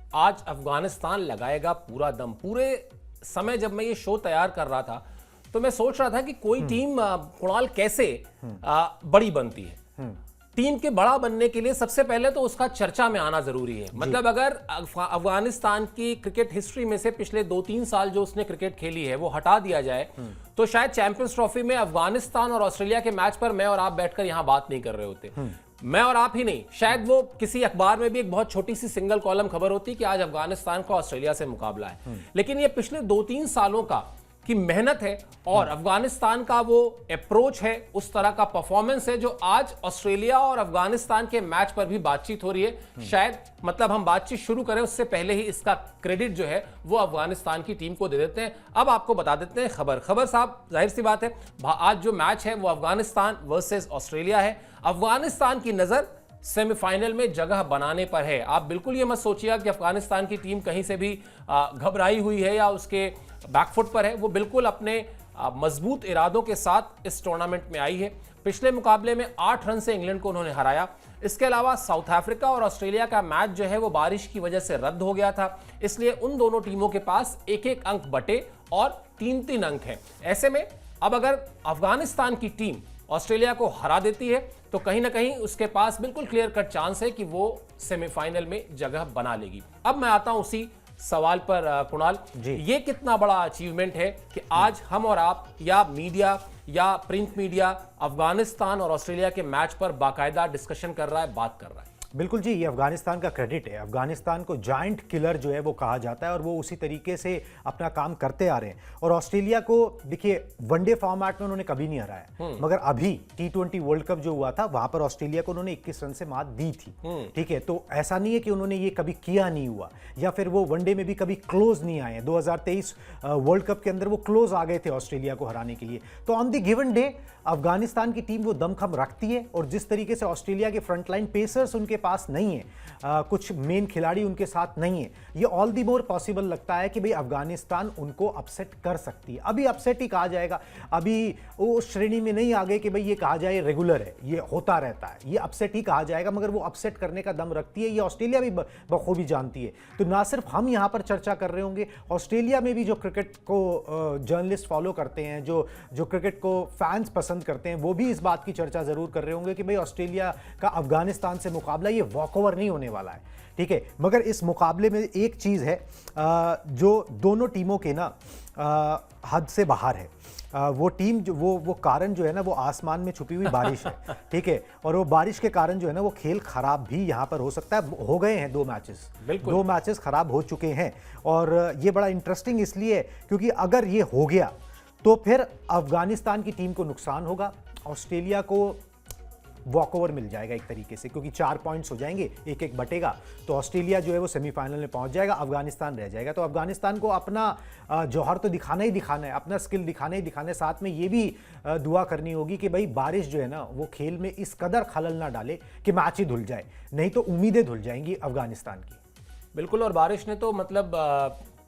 आज अफगानिस्तान लगाएगा पूरा दम। पूरे समय जब मैं ये शो तैयार कर रहा था तो मैं सोच रहा था कि कोई टीम कुणाल कैसे बड़ी बनती है। टीम के बड़ा बनने के लिए सबसे पहले तो उसका चर्चा में आना जरूरी है। मतलब अगर अफगानिस्तान की क्रिकेट हिस्ट्री में से पिछले 2-3 साल जो उसने क्रिकेट खेली है वो हटा दिया जाए तो शायद चैंपियंस ट्रॉफी में अफगानिस्तान और ऑस्ट्रेलिया के मैच पर मैं और आप बैठकर यहां बात नहीं कर रहे होते। मैं और आप ही नहीं, शायद वो किसी अखबार में भी एक बहुत छोटी सी सिंगल कॉलम खबर होती कि आज अफगानिस्तान का ऑस्ट्रेलिया से मुकाबला है। लेकिन ये पिछले 2-3 सालों का की मेहनत है और अफगानिस्तान का वो अप्रोच है, उस तरह का परफॉर्मेंस है जो आज ऑस्ट्रेलिया और अफगानिस्तान के मैच पर भी बातचीत हो रही है। शायद मतलब हम बातचीत शुरू करें उससे पहले ही इसका क्रेडिट जो है वो अफगानिस्तान की टीम को दे देते हैं। अब आपको बता देते हैं खबर साहब, जाहिर सी बात है आज जो मैच है वो अफगानिस्तान वर्सेस ऑस्ट्रेलिया है। अफगानिस्तान की नजर सेमीफाइनल में जगह बनाने पर है। आप बिल्कुल ये मत सोचिएगा कि अफगानिस्तान की टीम कहीं से भी घबराई हुई है या उसके बैकफुट पर है। वो बिल्कुल अपने मजबूत इरादों के साथ इस टूर्नामेंट में आई है। पिछले मुकाबले में 8 रन से इंग्लैंड को उन्होंने हराया। इसके अलावा साउथ अफ्रीका और ऑस्ट्रेलिया का मैच जो है वो बारिश की वजह से रद्द हो गया था, इसलिए उन दोनों टीमों के पास 1-1 अंक बटे और 3-3 अंक हैं। ऐसे में अब अगर अफगानिस्तान की टीम ऑस्ट्रेलिया को हरा देती है तो कहीं ना कहीं उसके पास बिल्कुल क्लियर कट चांस है कि वो सेमीफाइनल में जगह बना लेगी। अब मैं आता हूं उसी सवाल पर कुणाल, ये कितना बड़ा अचीवमेंट है कि आज हम और आप या मीडिया या प्रिंट मीडिया अफगानिस्तान और ऑस्ट्रेलिया के मैच पर बाकायदा डिस्कशन कर रहा है, बात कर रहा है। बिल्कुल जी, ये अफगानिस्तान का क्रेडिट है। अफगानिस्तान को जायंट किलर जो है वो कहा जाता है और वो उसी तरीके से अपना काम करते आ रहे हैं। और ऑस्ट्रेलिया को देखिए वनडे फॉर्मेट में उन्होंने कभी नहीं हराया, मगर अभी T20 वर्ल्ड कप जो हुआ था वहां पर ऑस्ट्रेलिया को उन्होंने 21 रन से मात दी थी। ठीक है, तो ऐसा नहीं है कि उन्होंने ये कभी किया नहीं हुआ या फिर वो वनडे में भी कभी क्लोज नहीं आए। 2023 वर्ल्ड कप के अंदर वो क्लोज आ गए थे ऑस्ट्रेलिया को हराने के लिए। तो on the given day Afghanistan की टीम वो दमखम रखती है और जिस तरीके से ऑस्ट्रेलिया के फ्रंटलाइन पेसर्स उनके पास नहीं है, कुछ मेन खिलाड़ी उनके साथ नहीं है, ये ऑल दी मोर पॉसिबल लगता है कि भाई अफगानिस्तान उनको अपसेट कर सकती है। अभी अपसेट ही कहा जाएगा, अभी उस श्रेणी में नहीं आ गए कि भाई ये कहा जाए रेगुलर है, ये होता रहता है, ये अपसेट ही कहा जाएगा, मगर वो अपसेट करने का दम रखती है, ये ऑस्ट्रेलिया भी बखूबी जानती है। तो ना सिर्फ हम यहाँ पर चर्चा कर रहे होंगे, ऑस्ट्रेलिया में भी जो क्रिकेट को जर्नलिस्ट फॉलो करते हैं, जो क्रिकेट को फैंस पसंद करते हैं, वो भी इस बात की चर्चा जरूर कर रहे होंगे कि भाई ऑस्ट्रेलिया का अफगानिस्तान से मुकाबला ये वॉकओवर नहीं होने वाला है। ठीक है, मगर इस मुकाबले में एक चीज है जो दोनों टीमों के ना हद से बाहर है। वो टीम जो वो कारण जो है ना वो आसमान में छुपी हुई बारिश है। ठीक है, और वो बारिश के कारण जो है ना वो खेल खराब भी यहाँ पर हो सकता है। हो गए हैं 2 मैचेस खराब हो चुके हैं और ये बड़ा इंटरेस्टिंग इसलिए क्योंकि अगर ये हो गया तो फिर अफगानिस्तान की टीम को नुकसान होगा, ऑस्ट्रेलिया को वॉकओवर मिल जाएगा एक तरीके से, क्योंकि 4 पॉइंट्स हो जाएंगे, 1-1 बटेगा तो ऑस्ट्रेलिया जो है वो सेमीफाइनल में पहुंच जाएगा, अफगानिस्तान रह जाएगा। तो अफगानिस्तान को अपना जौहर तो दिखाना ही दिखाना है, अपना स्किल दिखाना ही दिखाना है। साथ में ये भी दुआ करनी होगी कि भाई बारिश जो है ना वो खेल में इस कदर खलल ना डाले कि मैच ही धुल जाए, नहीं तो उम्मीदें धुल जाएंगी अफगानिस्तान की। बिल्कुल, और बारिश ने तो मतलब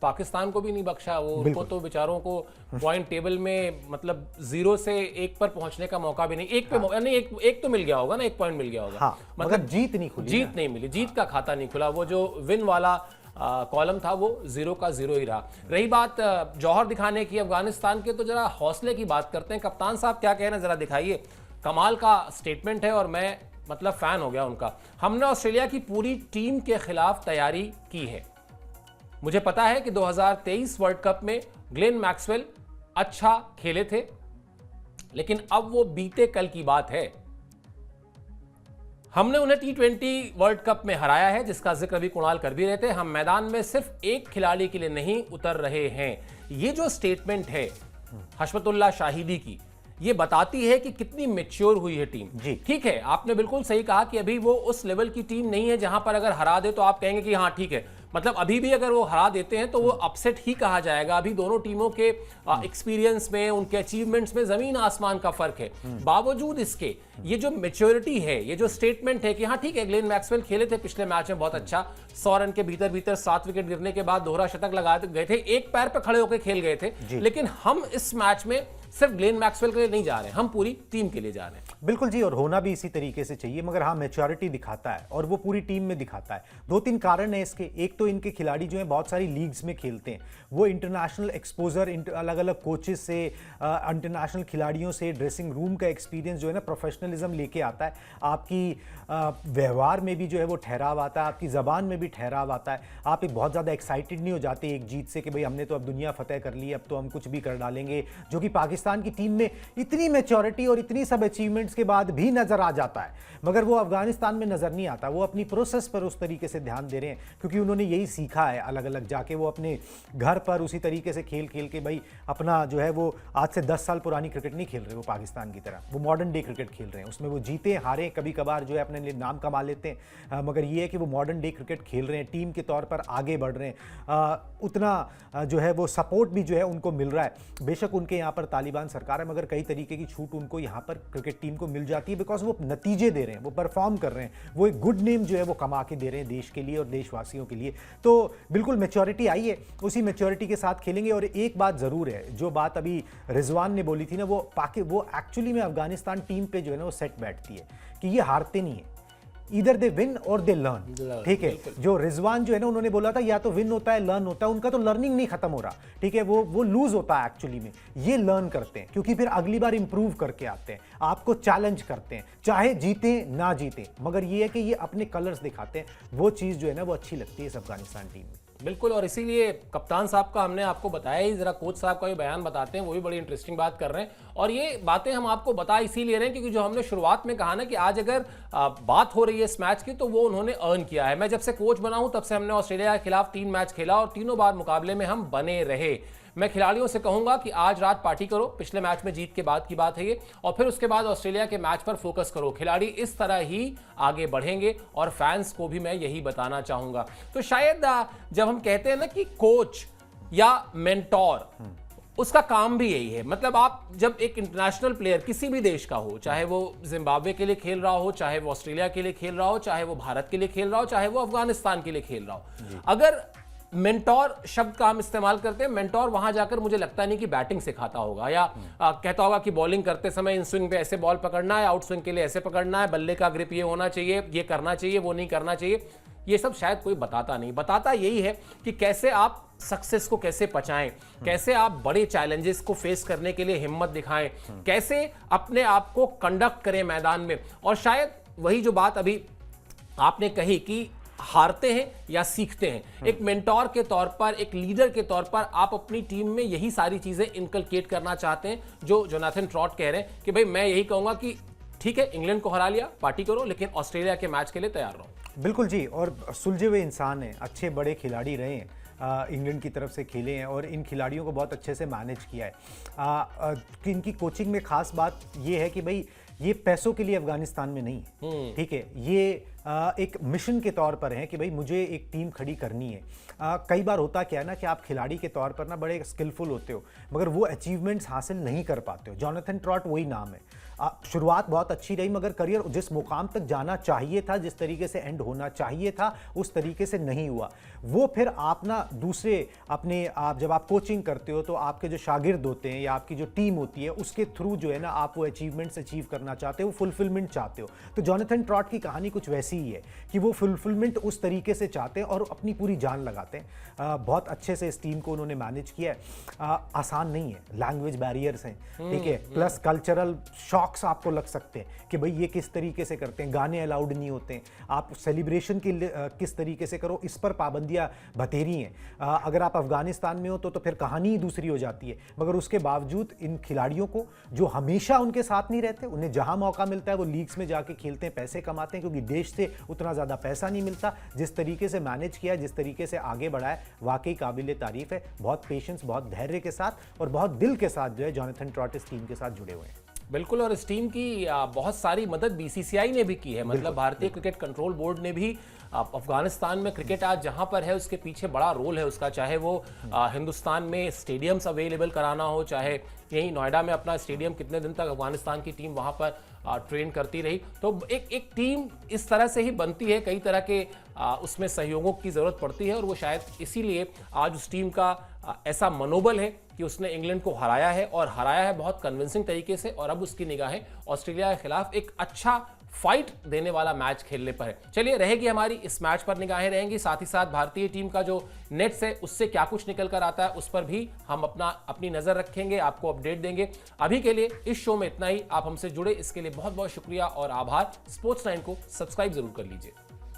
पाकिस्तान को भी नहीं बख्शा। वो उनको तो बेचारों को पॉइंट टेबल में मतलब 0 से 1 पर पहुंचने का मौका भी नहीं, एक तो मिल गया होगा ना, 1 पॉइंट मिल गया होगा। हाँ, मतलब जीत नहीं खुली, जीत नहीं मिली, जीत का खाता नहीं खुला। वो जो विन वाला कॉलम था वो 0 का 0 ही रहा। रही बात जौहर दिखाने की अफगानिस्तान के, तो जरा हौसले की बात करते हैं। कप्तान साहब क्या कह रहे हैं जरा दिखाइए। कमाल का स्टेटमेंट है और मैं मतलब फैन हो गया उनका। हमने ऑस्ट्रेलिया की पूरी टीम के खिलाफ तैयारी की है। मुझे पता है कि 2023 वर्ल्ड कप में ग्लेन मैक्सवेल अच्छा खेले थे, लेकिन अब वो बीते कल की बात है। हमने उन्हें T20 वर्ल्ड कप में हराया है, जिसका जिक्र अभी कुणाल कर भी रहे थे। हम मैदान में सिर्फ एक खिलाड़ी के लिए नहीं उतर रहे हैं। ये जो स्टेटमेंट है हशमतुल्लाह शाहिदी की, ये बताती है कि कितनी मैच्योर हुई है टीम। जी ठीक है, आपने बिल्कुल सही कहा कि अभी वो उस लेवल की टीम नहीं है जहां पर अगर हरा दे तो आप कहेंगे कि हाँ ठीक है, मतलब अभी भी अगर वो हरा देते हैं तो वो अपसेट ही कहा जाएगा। अभी दोनों टीमों के एक्सपीरियंस में, उनके अचीवमेंट्स में जमीन आसमान का फर्क है। बावजूद इसके ये जो मैच्योरिटी है, ये जो स्टेटमेंट है कि हाँ ठीक है, ग्लेन मैक्सवेल खेले थे पिछले मैच में बहुत अच्छा, 100 रन के भीतर 7 विकेट गिरने के बाद दोहरा शतक लगा गए थे, एक पैर पे खड़े होकर खेल गए थे। लेकिन हम इस मैच में सिर्फ ग्लेन मैक्सवेल के लिए नहीं जा रहे हैं, हम पूरी टीम के लिए जा रहे हैं। बिल्कुल जी, और होना भी इसी तरीके से चाहिए, मगर हाँ मैच्योरिटी दिखाता है और वो पूरी टीम में दिखाता है। 2-3 कारण है इसके। एक तो इनके खिलाड़ी जो हैं बहुत सारी लीग्स में खेलते हैं, वो इंटरनेशनल एक्सपोजर, अलग अलग कोचेस से, इंटरनेशनल खिलाड़ियों से, ड्रेसिंग रूम का एक्सपीरियंस जो है ना, प्रोफेशनलिज्म लेके आता है। आपकी व्यवहार में भी जो है वो ठहराव आता है, आपकी ज़बान में भी ठहराव आता है। आप एक बहुत ज़्यादा एक्साइटेड नहीं हो जाते एक जीत से कि भाई हमने तो अब दुनिया फतेह कर ली, अब तो हम कुछ भी कर डालेंगे, जो कि पाकिस्तान की टीम में इतनी मैच्योरिटी और इतनी सब अचीवमेंट्स के बाद भी नज़र आ जाता है, मगर वो अफगानिस्तान में नज़र नहीं आता। वो अपनी प्रोसेस पर उस तरीके से ध्यान दे रहे हैं, क्योंकि उन्होंने यही सीखा है अलग अलग जाके। वो अपने घर पर उसी तरीके से खेल खेल के भाई अपना जो है वो आज से 10 साल पुरानी क्रिकेट नहीं खेल रहे वो पाकिस्तान की तरह, वो मॉडर्न डे क्रिकेट खेल रहे हैं। उसमें वो जीते हारे कभी कभार जो है अपने लिए नाम कमा लेते हैं, मगर ये है कि वो मॉडर्न डे क्रिकेट खेल रहे हैं, टीम के तौर पर आगे बढ़ रहे हैं। उतना जो है वो सपोर्ट भी जो है उनको मिल रहा है। बेशक उनके यहाँ पर तालिबान सरकार है, मगर कई तरीके की छूट उनको यहाँ पर क्रिकेट टीम को मिल जाती है, बिकॉज वो नतीजे दे रहे हैं, वो परफॉर्म कर रहे हैं, वो एक गुड नेम जो है वो कमा के दे रहे हैं देश के लिए और देशवासियों के लिए। तो बिल्कुल मैच्योरिटी आई है, उसी मैच्योरिटी के साथ खेलेंगे। और एक बात ज़रूर है, जो बात अभी रिजवान ने बोली थी ना, वो एक्चुअली में अफगानिस्तान टीम पे जो है ना वो सेट बैठती है कि ये हारते नहीं है, इधर दे विन और दे लर्न। ठीक है, जो रिजवान जो है ना उन्होंने बोला था या तो विन होता है लर्न होता है, उनका तो लर्निंग नहीं खत्म हो रहा। ठीक है, वो लूज होता है एक्चुअली में, ये लर्न करते हैं क्योंकि फिर अगली बार इंप्रूव करके आते हैं, आपको चैलेंज करते हैं, चाहे जीते ना जीते, मगर ये है कि ये अपने कलर्स दिखाते हैं। वो चीज़ जो है ना वो अच्छी लगती है इस अफगानिस्तान टीम में। बिल्कुल, और इसीलिए कप्तान साहब का हमने आपको बताया ही, जरा कोच साहब का भी बयान बताते हैं, वो भी बड़ी इंटरेस्टिंग बात कर रहे हैं। और ये बातें हम आपको बता इसीलिए रहे हैं क्योंकि जो हमने शुरुआत में कहा ना कि आज अगर बात हो रही है इस मैच की, तो वो उन्होंने अर्न किया है। मैं जब से कोच बना हूं तब से हमने ऑस्ट्रेलिया के खिलाफ 3 मैच खेला और तीनों बार मुकाबले में हम बने रहे। मैं खिलाड़ियों से कहूंगा कि आज रात पार्टी करो, पिछले मैच में जीत के बाद की बात है ये, और फिर उसके बाद ऑस्ट्रेलिया के मैच पर फोकस करो। खिलाड़ी इस तरह ही आगे बढ़ेंगे और फैंस को भी मैं यही बताना चाहूंगा। तो शायद जब हम कहते हैं ना कि कोच या मेंटोर, उसका काम भी यही है। मतलब आप जब एक इंटरनेशनल प्लेयर किसी भी देश का हो, चाहे वो जिम्बाब्वे के लिए खेल रहा हो, चाहे वो ऑस्ट्रेलिया के लिए खेल रहा हो, चाहे वो भारत के लिए खेल रहा हो, चाहे वो अफगानिस्तान के लिए खेल रहा हो, अगर मेंटोर शब्द का हम इस्तेमाल करते हैं, मेंटोर वहां जाकर मुझे लगता नहीं कि बैटिंग सिखाता होगा या कहता होगा कि बॉलिंग करते समय इन स्विंग पे ऐसे बॉल पकड़ना है, आउट स्विंग के लिए ऐसे पकड़ना है, बल्ले का ग्रिप ये होना चाहिए, ये करना चाहिए, वो नहीं करना चाहिए। ये सब शायद कोई बताता नहीं। बताता यही है कि कैसे आप सक्सेस को कैसे पचाएं, कैसे आप बड़े चैलेंजेस को फेस करने के लिए हिम्मत दिखाएं, कैसे अपने आप को कंडक्ट करें मैदान में। और शायद वही जो बात अभी आपने कही कि हारते हैं या सीखते हैं, एक मेंटोर के तौर पर, एक लीडर के तौर पर आप अपनी टीम में यही सारी चीजें इनकलकेट करना चाहते हैं जो जोनाथन ट्रॉट कह रहे हैं कि भाई मैं यही कहूंगा कि ठीक है इंग्लैंड को हरा लिया, पार्टी करो, लेकिन ऑस्ट्रेलिया के मैच के लिए तैयार रहो। बिल्कुल जी, और सुलझे हुए इंसान हैं, अच्छे बड़े खिलाड़ी रहे हैं, इंग्लैंड की तरफ से खेले हैं और इन खिलाड़ियों को बहुत अच्छे से मैनेज किया है। कि इनकी कोचिंग में खास बात ये है कि भाई ये पैसों के लिए अफगानिस्तान में नहीं है। ठीक है, ये एक मिशन के तौर पर है कि भाई मुझे एक टीम खड़ी करनी है। कई बार होता क्या है ना कि आप खिलाड़ी के तौर पर ना बड़े स्किलफुल होते हो, मगर वो अचीवमेंट्स हासिल नहीं कर पाते हो। जोनाथन ट्रॉट वही नाम है। शुरुआत बहुत अच्छी रही, मगर करियर जिस मुकाम तक जाना चाहिए था, जिस तरीके से एंड होना चाहिए था, उस तरीके से नहीं हुआ। वो फिर आप ना दूसरे अपने आप जब आप कोचिंग करते हो तो आपके जो शागिर्द होते हैं या आपकी जो टीम होती है उसके थ्रू जो है ना आप वो अचीवमेंट्स अचीव करना चाहते हो, फुलफिलमेंट चाहते हो। तो जोनाथन ट्रॉट की कहानी कुछ वैसी ही है कि वो फुलफिलमेंट उस तरीके से चाहते हैं और अपनी पूरी जान लगाते हैं। बहुत अच्छे से इस टीम को उन्होंने मैनेज किया है। आसान नहीं है, लैंग्वेज बैरियर्स हैं, ठीक है, प्लस कल्चरल शॉक्स आपको लग सकते हैं कि भाई ये किस तरीके से करते हैं, गाने अलाउड नहीं होते हैं, आप सेलिब्रेशन के किस तरीके से करो, इस पर पाबंदियां बतेरी हैं। अगर आप अफगानिस्तान में हो तो फिर कहानी ही दूसरी हो जाती है। मगर उसके बावजूद इन खिलाड़ियों को जो हमेशा उनके साथ नहीं रहते, उन्हें जहां मौका मिलता है वो लीग्स में जाके खेलते हैं, पैसे कमाते हैं, क्योंकि देश से उतना ज़्यादा पैसा नहीं मिलता। जिस तरीके से मैनेज किया, जिस तरीके से आगे बढ़ा है, वाकई काबिल तारीफ है। बहुत पेशेंस, बहुत धैर्य के साथ और बहुत दिल के साथ जो है जोनाथन ट्रॉट इस टीम के साथ जुड़े हुए हैं। बिल्कुल, और इस टीम की बहुत सारी मदद बीसीसीआई ने भी की है। मतलब भारतीय क्रिकेट कंट्रोल बोर्ड ने भी अफगानिस्तान में क्रिकेट आज जहां पर है उसके पीछे बड़ा रोल है उसका, चाहे वो हिंदुस्तान में स्टेडियम्स अवेलेबल कराना हो, चाहे यहीं नोएडा में अपना स्टेडियम कितने दिन तक अफगानिस्तान की टीम वहां पर ट्रेन करती रही। तो एक टीम इस तरह से ही बनती है, कई तरह के उसमें सहयोगों की ज़रूरत पड़ती है, और वो शायद इसीलिए आज उस टीम का ऐसा मनोबल है कि उसने इंग्लैंड को हराया है, और हराया है बहुत कन्विंसिंग तरीके से, और अब उसकी निगाहें ऑस्ट्रेलिया के खिलाफ एक अच्छा फाइट देने वाला मैच खेलने पर है। चलिए, रहेगी हमारी इस मैच पर निगाहें रहेंगी, साथ ही साथ भारतीय टीम का जो नेट्स है उससे क्या कुछ निकल कर आता है उस पर भी हम अपनी नजर रखेंगे, आपको अपडेट देंगे। अभी के लिए इस शो में इतना ही। आप हमसे जुड़े इसके लिए बहुत बहुत शुक्रिया और आभार। स्पोर्ट्स 9 को सब्सक्राइब जरूर कर लीजिए।